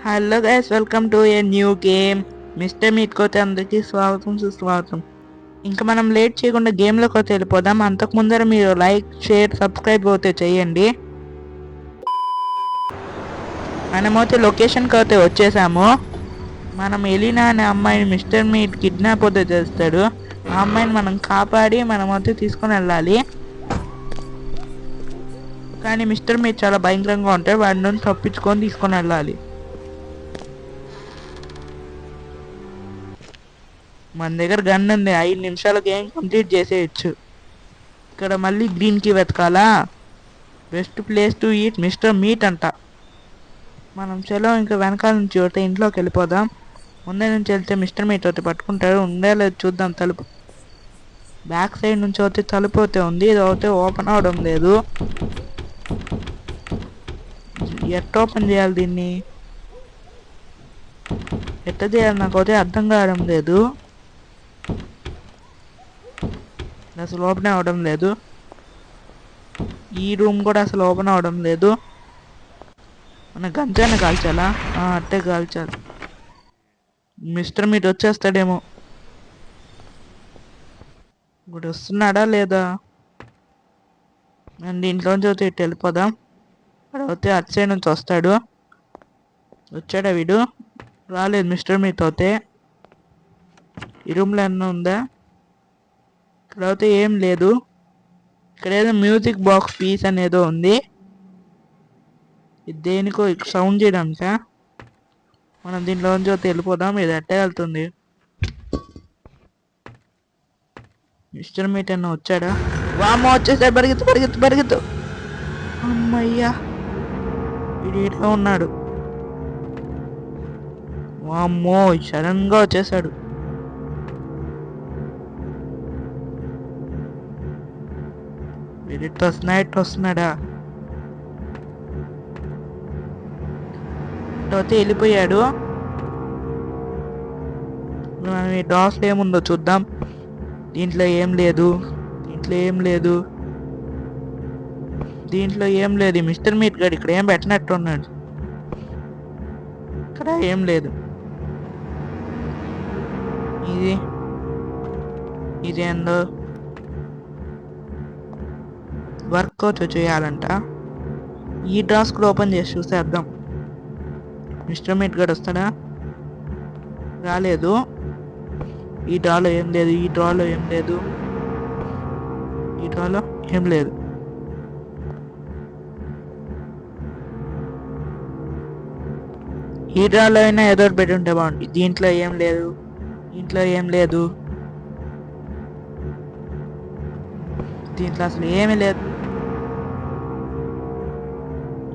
Hello guys, welcome to a new game. Mister meat కోతే అందరికీ స్వాగతం సుస్వాగతం. ఇంకా మనం లేట్ చేయకుండా గేమ్లోకి అయితే వెళ్ళిపోదాం. అంతకు ముందర మీరు లైక్, షేర్, సబ్స్క్రైబ్ అయితే చేయండి. మనమైతే లొకేషన్కి అయితే వచ్చేసాము. మనం ఎలినా అనే అమ్మాయిని మిస్టర్ మీట్ కిడ్నాప్ అయితే చేస్తాడు. ఆ అమ్మాయిని మనం కాపాడి మనమైతే తీసుకొని వెళ్ళాలి. కానీ మిస్టర్ మీట్ చాలా భయంకరంగా ఉంటాడు. వాడి నుంచి తప్పించుకొని తీసుకొని వెళ్ళాలి. మన దగ్గర గన్ ఉంది. 5 నిమిషాల గేమ్ కంప్లీట్ చేసేయచ్చు. ఇక్కడ మళ్ళీ గ్రీన్కి వెతకాలా? Best place to eat mister meat అంట. మనం చలో ఇంకా వెనకాల నుంచి వస్తే ఇంట్లోకి వెళ్ళిపోదాం. ముందే నుంచి వెళ్తే మిస్టర్ మీట్ అయితే పట్టుకుంటాడు. ఉండే లేదు చూద్దాం. తలుపు బ్యాక్ సైడ్ నుంచి వస్తే తలుపు అయితే ఉంది. ఇది అయితే ఓపెన్ అవడం లేదు. ఎట్ట ఓపెన్ చేయాలి దీన్ని? ఎట్ట చేయాలి నాకు అయితే అర్థం కావడం లేదు. అసలు ఓపెన్ అవడం లేదు. ఈ రూమ్ కూడా అసలు ఓపెన్ అవడం లేదు. మన గంజాన్ని కాల్చాలా? అట్టే కాల్చాలి. Mister meet వచ్చేస్తాడేమో. ఇప్పుడు వస్తున్నాడా లేదా? నేను దీంట్లోంచి అయితే ఇటు వెళ్ళిపోదాం. అయితే అటు సైడ్ నుంచి వస్తాడు. వచ్చాడా వీడు? రాలేదు మిస్టర్ మీట్ అయితే. ఈ రూమ్లో ఏమన్నా ఉందా? ఇక్కడ అయితే ఏం లేదు. ఇక్కడ ఏదో మ్యూజిక్ బాక్స్ పీస్ అనేదో ఉంది. ఇది దేనికో సౌండ్ చేయడానికా? మనం దీంట్లోంచి అయితే వెళ్ళిపోదాం. ఇది ఎట్టే వెళ్తుంది? మిస్టర్ మీట్ అన్న వచ్చాడా? వామ్మో వచ్చేసాడు. పరిగెత్తు పరిగెత్తు పరిగెత్తు. అమ్మయ్యా, వీడు ఇట్లా ఉన్నాడు. వామ్మో సడన్ గా వచ్చేసాడు. వీడు ఇట్లా వస్తున్నాడా? ఇట్లయితే వెళ్ళిపోయాడు. మనం ఈ డాస్లో ఏముందో చూద్దాం. దీంట్లో ఏం లేదు. దీంట్లో ఏం లేదు. మిస్టర్ మీట్ గారు ఇక్కడ ఏం పెట్టినట్టు ఉన్నాడు. ఇక్కడ ఏం లేదు. ఇదేందో వర్కౌట్ చేయాలంట. ఈ డ్రాస్ కూడా ఓపెన్ చేసి చూసేద్దాం. మిస్టర్ మీట్ గారు వస్తాడా? రాలేదు. ఈ డ్రాలో ఏం లేదు. ఈ డ్రాలో ఏం లేదు. ఈ డ్రాలో అయినా ఏదో పెట్టి ఉంటే బాగుంటుంది. దీంట్లో ఏం లేదు. దీంట్లో అసలు ఏమీ లేదు.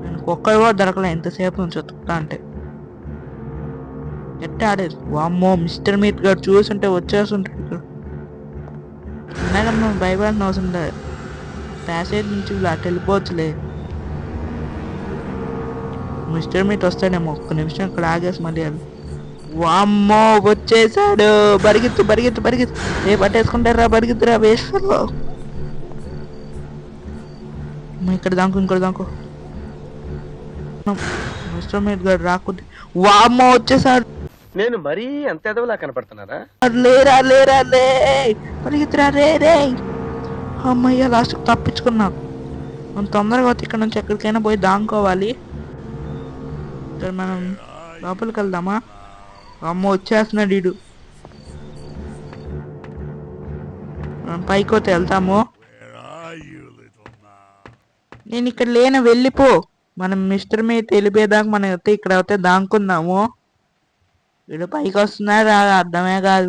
నేను ఒక్కడు కూడా దొరకలే ఎంతసేపు నుంచి వస్తుంటా అంటే. ఎట్ట ఆడేది? వామ్మో మిస్టర్ మీట్ గారు చూసుంటే వచ్చేస్తుంటాడు. ఇక్కడ మనం భయపడిన అవసరం లేదు. ప్యాసేజ్ నుంచి అటు వెళ్ళిపోవచ్చులే. Mister meet వస్తాడేమో. ఒక్క నిమిషం ఇక్కడ ఆగేసి మళ్ళీ. వామ్మో వచ్చేసాడు. పరిగెత్తు పరిగెత్తు పరిగెత్తు. పట్టేసుకుంటారా? పరిగెత్తురా వేస్తారో. ఇక్కడ దాంకో. మిస్టర్ మీట్ గారు రాకుంటే. వామ్మో వచ్చేసాడు. నేను మరీ అంత ఎదవలా కనపడుతున్నారా? లేరా లే పరిగెత్తురా రే. అమ్మయ్య లాస్ట్ తప్పించుకున్నాం. మనం తొందరగా ఇక్కడ నుంచి ఎక్కడికైనా పోయి దాంకోవాలి. ఇక్కడ మనం లోపలికి వెళ్దామా? అమ్మ వచ్చేస్తున్నాడు వీడు. మనం పైకి పోతే వెళ్తాము. నేను ఇక్కడ లేన వెళ్ళిపో. మనం మిస్టర్ మీట్ వెళ్ళిపోయేదాకా మనం అయితే ఇక్కడ అయితే దాంకుందాము. వీడు పైకి వస్తున్నాడు అర్థమే కాదు.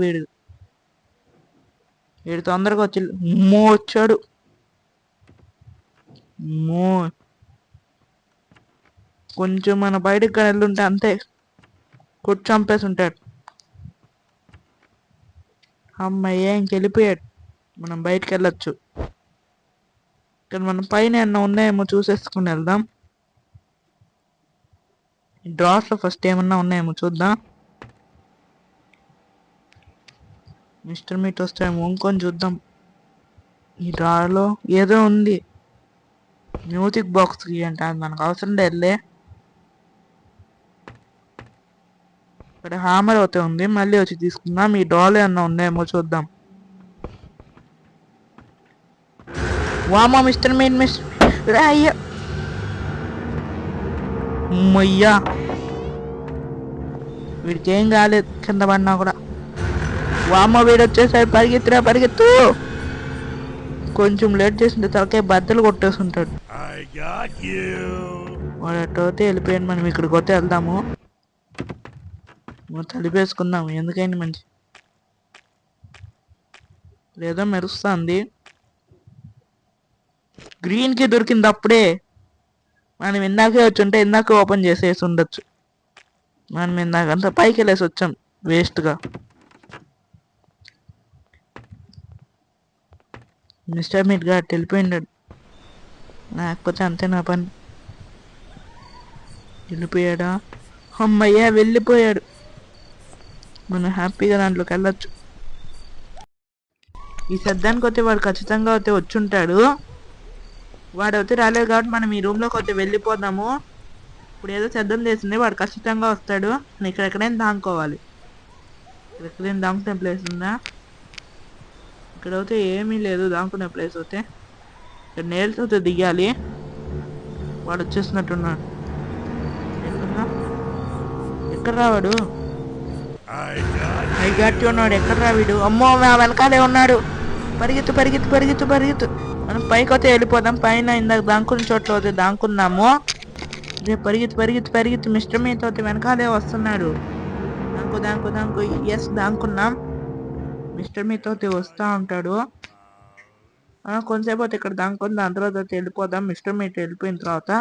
వీడు తొందరగా వచ్చి వచ్చాడు. కొంచెం మన బయటకు వెళ్ళుంటే అంతే కొట్టి చంపేసి ఉంటాడు. అమ్మయ్య ఇంకెళ్ళిపోయాడు. మనం బయటకు వెళ్ళొచ్చు. ఇక్కడ మనం పైన ఏమన్నా ఉన్నాయేమో చూసేసుకుని వెళ్దాం. డ్రాస్లో ఫస్ట్ ఏమన్నా ఉన్నాయేమో చూద్దాం. మిస్టర్ మీట్ వస్తే వంకొని చూద్దాం. ఈ డ్రాలో ఏదో ఉంది. మ్యూజిక్ బాక్స్ అంటే అది మనకు అవసరం లేదులే. ఇక్కడ హామర్ అయితే ఉంది, మళ్ళీ వచ్చి తీసుకుందాం. ఈ డాల్ ఏమన్నా ఉన్నాయేమో చూద్దాం. వామా మిస్టర్ మీన్ మిస్టర్ అయ్యా అమ్మయ్యా, వీడికి ఏం కాలేదు కింద పడినా కూడా. వామ వీడు వచ్చేసరి పరిగెత్తురా పరిగెత్తు. కొంచెం లేట్ చేసింటే తలకాయ బద్దలు కొట్టేస్తుంటాడు. వాడు అట్టయితే వెళ్ళిపోయాను. మనం ఇక్కడికి వస్తే వెళ్దాము, తలిపేసుకుందాము, ఎందుకైనా మంచి. లేదో మెరుస్తుంది. గ్రీన్కి దొరికింది అప్పుడే. మనం ఇందాకే వచ్చి ఉంటే ఇందాక ఓపెన్ చేసేసి ఉండొచ్చు. మనం ఇందాక అంతా పైకి వెళ్ళేసి వచ్చాం వేస్ట్గా. మిస్టర్ మీట్ గా వెళ్ళిపోయినాడు, లేకపోతే అంతే నా పని. వెళ్ళిపోయాడా? అమ్మయ్యా వెళ్ళిపోయాడు. మనం హ్యాపీగా దాంట్లోకి వెళ్ళొచ్చు. ఈ శబ్దానికి వస్తే వాడు ఖచ్చితంగా అయితే వచ్చుంటాడు. వాడు అయితే రాలేదు కాబట్టి మనం ఈ రూమ్లోకి అయితే వెళ్ళిపోదాము. ఇప్పుడు ఏదో శబ్దం చేసింది, వాడు ఖచ్చితంగా వస్తాడు. నేను ఇక్కడెక్కడైనా దాంకోవాలి. ఇక్కడెక్కడైనా దాంకునే ప్లేస్ ఉందా? ఇక్కడ అయితే ఏమీ లేదు దాంకునే ప్లేస్ అయితే. ఇక్కడ నేల్స్ అయితే దిగాలి. వాడు వచ్చేసినట్టున్నాడు. ఎక్కడ రావాడు? ఐ గాట్ యు ఉన్నాడు. ఎక్కడ రా వీడు? అమ్మో వెనకాలే ఉన్నాడు. పరిగెత్తు పరిగెత్తు పరిగెత్తు పరిగెత్తు. మనం పైకి అయితే వెళ్ళిపోదాం. పైన ఇందాక దాంకున్న చోట్ల అయితే దాంకున్నాము. రేపు పరిగెత్తు పరిగెత్తు పరిగెత్తు. మిస్టర్ మీతో అయితే వెనకాలే వస్తున్నాడు. దాంకు దాంకు దాంకు. ఎస్ దాంకున్నాం. మిస్టర్ మీతో వస్తూ ఉంటాడు. కొంతసేపు అయితే ఇక్కడ దాంకొని దాని తర్వాత అయితే వెళ్ళిపోదాం. మిస్టర్ మీతో వెళ్ళిపోయిన తర్వాత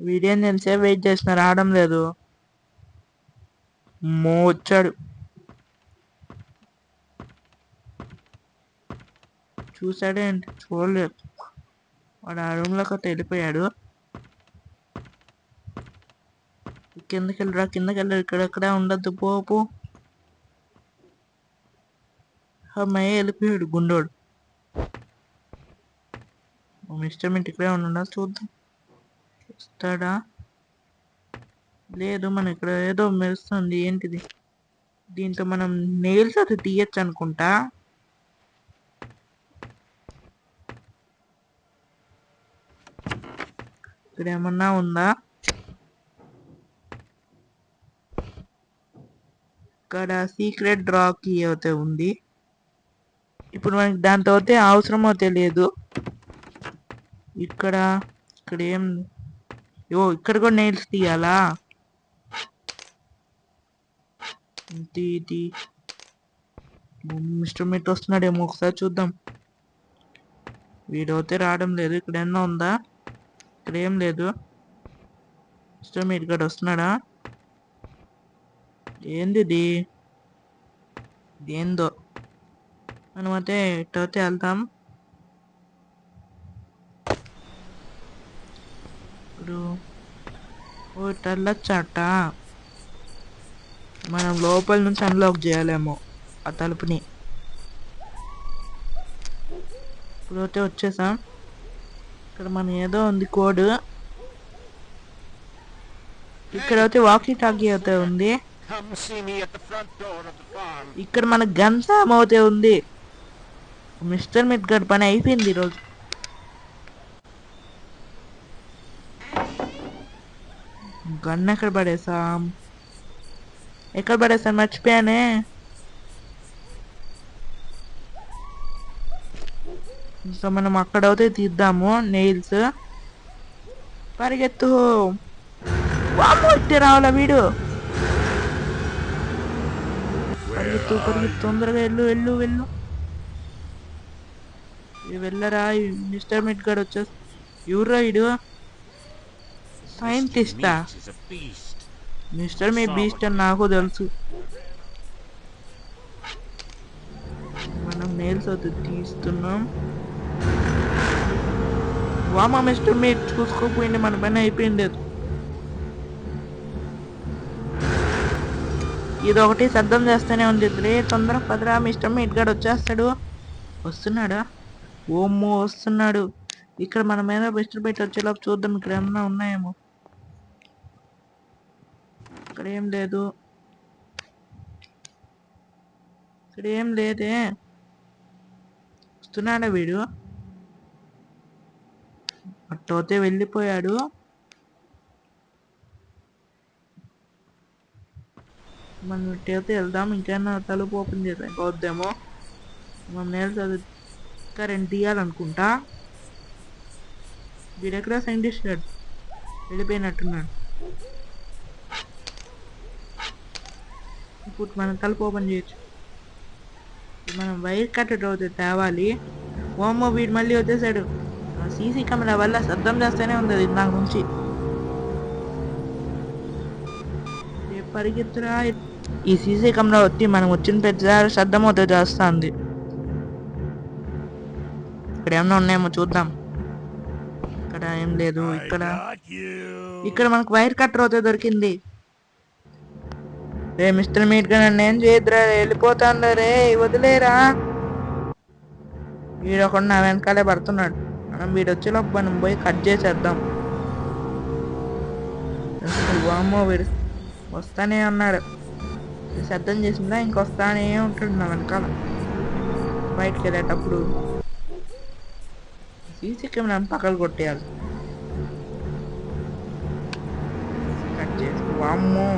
వీడియో నేను సేపు వెయిట్ చేసిన రావడం లేదు. వచ్చాడు. చూసాడేంటి? చూడలేదు. వాడు ఆ రూమ్లోకి అయితే వెళ్ళిపోయాడు. కిందకి వెళ్ళరా కిందకి వెళ్ళరు. ఇక్కడెక్కడ ఉండద్దు. పో. అమ్మాయి వెళ్ళిపోయాడు గుండోడు. మిస్టర్ మింట్ ఇక్కడే ఉండా. చూద్దాం వస్తాడా. లేదు, మనం ఇక్కడ ఏదో మెరుస్తుంది. ఏంటిది? దీంతో మనం నెయిల్స్ అది తీయచ్చు అనుకుంటా. ఇక్కడ ఏమన్నా ఉందా? ఇక్కడ సీక్రెట్ డ్రా కీ అయితే ఉంది. ఇప్పుడు మనకి దాంతో అయితే అవసరమో తెలియదు. ఇక్కడ ఏం ఇక్కడ కూడా నెయిల్స్ తీయాలా? మిస్టర్ మీట్ వస్తున్నాడేమో, ఒకసారి చూద్దాం. వీడైతే రావడం లేదు. ఇక్కడ ఏమన్నా ఉందా? ఇక్కడ ఏం లేదు. మిస్టర్ మీట్ గడు వస్తున్నాడా? ఏంది ఇది? ఏందో. మనమైతే ఇట్టయితే వెళ్తాం. ఇప్పుడు ఇట్ట వెళ్ళొచ్చట. మనం లోపల నుంచి అన్లాక్ చేయాలేమో ఆ తలుపుని. ఇప్పుడైతే వచ్చేసాం. ఇక్కడ మనం ఏదో ఉంది కోడ్. ఇక్కడైతే వాకీ టాకీ అయితే ఉంది. ఇక్కడ మన గన్స్ ఏమవుతే ఉంది. మిస్టర్ మిట్ గడ్ పని అయిపోయింది ఈరోజు. గన్ ఎక్కడ పడేసాం? మర్చిపోయానే. ఇంకా మనం అక్కడైతే తీద్దాము నెయిల్స్. పరిగెత్తు. ఇట్టే రావాలా వీడు? పరిగెత్తు తొందరగా వెళ్ళు. వెళ్ళరా. మిస్టర్ మిట్ గడ్ వచ్చేసి ఎవరురా వీడు? సైంటిస్టా? మిస్టర్ మీ బీస్ట్ అని నాకు తెలుసు. మనం నెయిల్స్ అయితే తీస్తున్నాం. వామా మిస్టర్ మీట్ చూసుకోపోయింది, మన పని అయిపోయింది. ఇది ఒకటి శబ్దం చేస్తూనే ఉంది. తొందరగా పదరా, మిస్టర్ మీట్ గడ్ వచ్చేస్తాడు. వస్తున్నాడా? ఓమ్మో వస్తున్నాడు. ఇక్కడ మన మీద మిస్టర్ మీట్ వచ్చేలోపు చూద్దాం ఇక్కడ ఏమన్నా ఉన్నాయేమో. ఇక్కడ ఏం లేదు, ఇక్కడ ఏం లేదే. వస్తున్నాడా వీడు? అట్టయితే వెళ్ళిపోయాడు. మనం ఇట్టయితే వెళ్దాం. ఇంకైనా తలుపు ఓపెన్ చేద్దాం, వద్దేమో. మనం నేల చదువు కరెంట్ తీయాలనుకుంటా. వీడెక్కడ సైంటిస్ట్ గాడు వెళ్ళిపోయినట్టున్నాడు. ఇప్పుడు మనం తలుపు ఓపెన్ చేయొచ్చు. మనం వైర్ కట్టెడ్ అవుతుంది తేవాలి. ఓమ్మో వీడు మళ్ళీ వచ్చేసాడు. సీసీ కెమెరా వల్ల శబ్దం చేస్తూనే ఉంది అది నాకు నుంచి. పరిగెత్తురా. ఈ సీసీ కెమెరా వచ్చి మనం వచ్చిన పెద్ద శబ్దం అవుతే చేస్తుంది. ఇక్కడ ఏమన్నా ఉన్నాయేమో చూద్దాం. ఇక్కడ ఏం లేదు. ఇక్కడ మనకు వైర్ కట్టర్ అవుతే దొరికింది. రే మిస్టర్ మీట్ గా నన్ను ఏం చేయద్దురా, వెళ్ళిపోతాను రే, వదిలేరా. వీడొకడు నా వెనకాలే పడుతున్నాడు. మనం వీడు వచ్చేలోపు మనం పోయి కట్ చేసేద్దాం. వామ్మో వీడు వస్తానే ఉన్నాడు. శబ్దం చేసిందా ఇంకొస్తానే ఉంటాడు నా వెనకాల. బయటకు వెళ్ళేటప్పుడు సీసీ కెమెరా పక్కలు కొట్టేయాలి. కట్ చేసి వామ్మో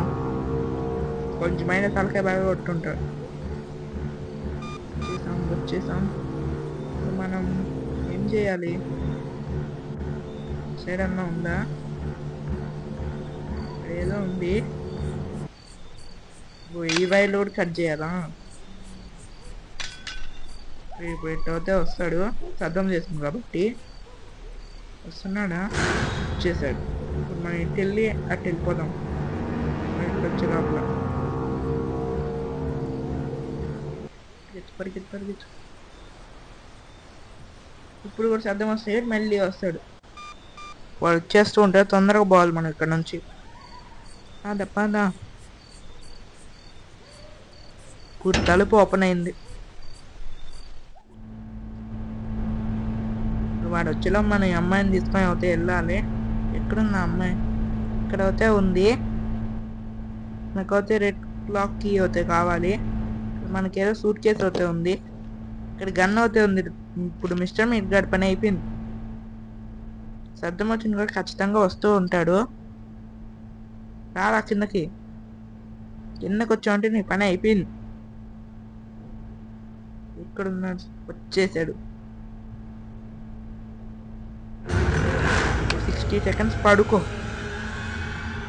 కొంచెమైనా తలకాయ బాగా కొట్టుంటాడు. వచ్చేసాం. మనం ఏం చేయాలి? సైడ్ అన్నా ఉందా? ఏదో ఉంది. ఈ వైర్లు కూడా కట్ చేయాలా? ఇప్పుడు ఎట్టయితే వస్తాడు. శబ్దం చేస్తుంది కాబట్టి వస్తున్నాడా? వచ్చేసాడు. ఇప్పుడు మనం ఇటు వెళ్ళి అటు వెళ్ళిపోదాం. ఇటు వచ్చే లోపల పరిగెత్తు. ఇప్పుడు కూడా శబ్దం వస్తే మళ్ళీ వస్తాడు. వాడు వచ్చేస్తూ ఉంటాడు. తొందరగా పోవాలి మనం ఇక్కడ నుంచి. పదా. ఇప్పుడు తలుపు ఓపెన్ అయింది. వాడు వచ్చేలో మన అమ్మాయిని తీసుకొని అవుతే వెళ్ళాలి. ఎక్కడుంది ఆ అమ్మాయి? ఇక్కడ అయితే ఉంది. నాకైతే రెడ్ క్లాక్ కీ అయితే కావాలి. మనకేదో సూట్ కేసు అయితే ఉంది. ఇక్కడ గన్ అయితే ఉంది. ఇప్పుడు మిస్టర్ మీట్ గారి పని అయిపోయింది. శబ్దం వచ్చింది కూడా ఖచ్చితంగా వస్తూ ఉంటాడు. రారా కిందకి వచ్చామంటే నీ పని అయిపోయింది. ఇక్కడున్నాడు, వచ్చేసాడు. 60 సెకండ్స్ పడుకో.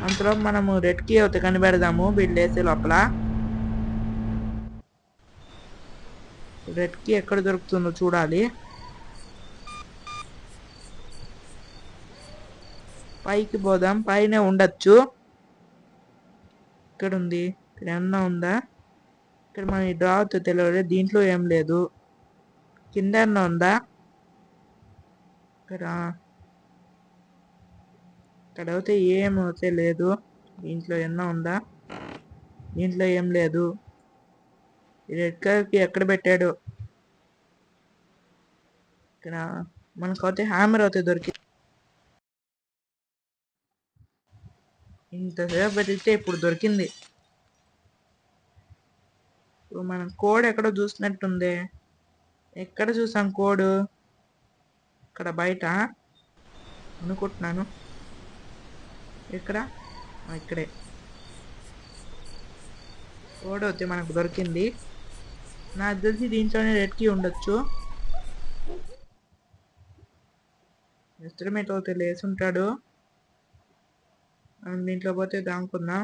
అంతలో మనము రెడ్ కీ అవుతే కనిపెడదాము. వీళ్ళు వేసే లోపల రెడ్ కీ ఎక్కడ దొరుకుతుందో చూడాలి. పైకి పోదాం. పైన ఉండొచ్చు. ఇక్కడ ఉంది. ఇక్కడ ఏమన్నా ఉందా? ఇక్కడ మన డ్రా అవుతే తెలియదు. దీంట్లో ఏం లేదు. కింద ఏమన్నా ఉందా? ఇక్కడ అయితే ఏమవుతే లేదు. దీంట్లో ఏమన్నా ఉందా? దీంట్లో ఏం లేదు. రెడ్ కలర్కి ఎక్కడ పెట్టాడు? ఇక్కడ మనకైతే హ్యామర్ అయితే దొరికింది. ఇంతసేపు వెతికితే ఇప్పుడు దొరికింది. ఇప్పుడు మనం కోడ్ ఎక్కడో చూసినట్టుంది. ఎక్కడ చూసాం కోడ్? ఇక్కడ బయట అనుకుంటున్నాను. ఇక్కడ ఇక్కడే కోడ్ అయితే మనకు దొరికింది. నాకు తెలిసి దీంట్లోనే రెడ్ కీ ఉండొచ్చు. ఎస్టిమేట్ అయితే లేసి ఉంటాడు. దీంట్లో పోతే దాముకుందాం.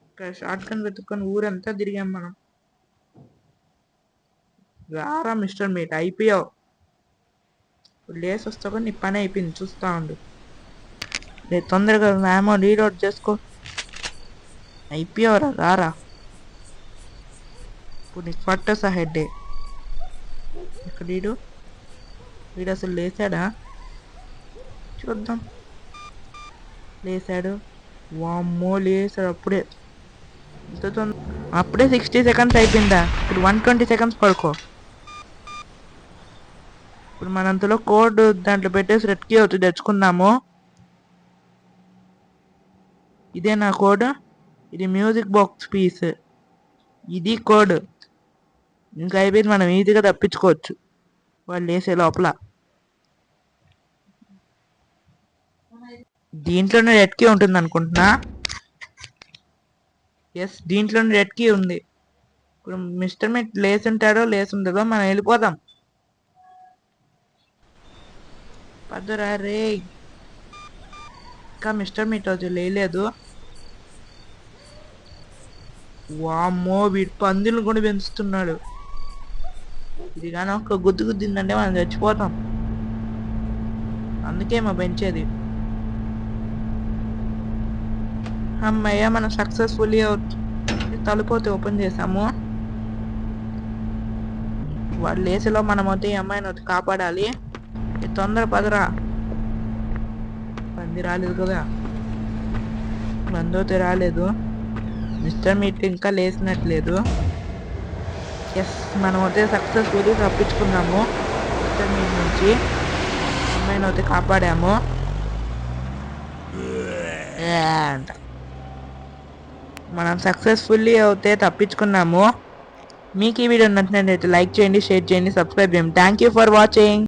ఇక్కడ షార్ట్ గన్ వెతుక్కొని ఊరంతా తిరిగాం మనం. రారా మిస్టర్ మీట్, అయిపోయావు. ఇప్పుడు లేసి వస్తా కూడా నీ పని అయిపోయింది. చూస్తా ఉండు. లేదు తొందరగా మ్యామో రీలోడ్ చేసుకో. అయిపోయావురా, రారా. ఇప్పుడు నీకు పట్టసా హెడ్డే. ఇక్కడ వీడు అసలు లేచాడా? చూద్దాం. లేచాడు. వామ్మో లేచాడు అప్పుడే. అప్పుడే 60 సెకండ్స్ అయిపోయిందా? ఇప్పుడు 120 సెకండ్స్ పడుకో. ఇప్పుడు మనంతలో కోడ్ దాంట్లో పెట్టేసి రెడ్ కీ అవుతుంది తెచ్చుకుందాము. ఇదే నా కోడ్. ఇది మ్యూజిక్ బాక్స్ పీస్. ఇది కోడ్. ఇంకా అయిపోయింది, మనం ఈజీగా తప్పించుకోవచ్చు వాళ్ళు వేసే లోపల. దీంట్లోనే రెడ్ కీ ఉంటుంది అనుకుంటున్నా. ఎస్, దీంట్లోనే రెడ్ కీ ఉంది. ఇప్పుడు మిస్టర్ మీట్ లేసి ఉంటాడో ఉండదో, మనం వెళ్ళిపోదాం. పదరా రే. ఇంకా మిస్టర్ మీట్ రోజు లేదు. వామ్మో, వీడు పందులు కూడా పెంచుతున్నాడు. ఇది కానీ ఒక గుద్దు గుద్దిందంటే మనం చచ్చిపోతాం. అందుకే మా పెంచేది. అమ్మయ్య, మనం సక్సెస్ఫుల్లీ తలుపోతే ఓపెన్ చేసాము. వాడు లేసేలో మనం అయితే ఈ అమ్మాయిని వచ్చి కాపాడాలి. తొందర పదరా. పంది రాలేదు కదా, బందోతే రాలేదు. మిస్టర్ మీట్ ఇంకా లేచినట్లేదు. ఎస్, మనం అయితే సక్సెస్ఫుల్లీ తప్పించుకున్నాము మిస్టర్ మీట్ నుంచి. అమ్మాయిని అయితే కాపాడాము. And మనం సక్సెస్ఫుల్లీ అయితే తప్పించుకున్నాము. మీకు ఈ వీడియో నచ్చినట్లయితే లైక్ చేయండి, షేర్ చేయండి, సబ్స్క్రైబ్ చేయండి. Thank you for watching.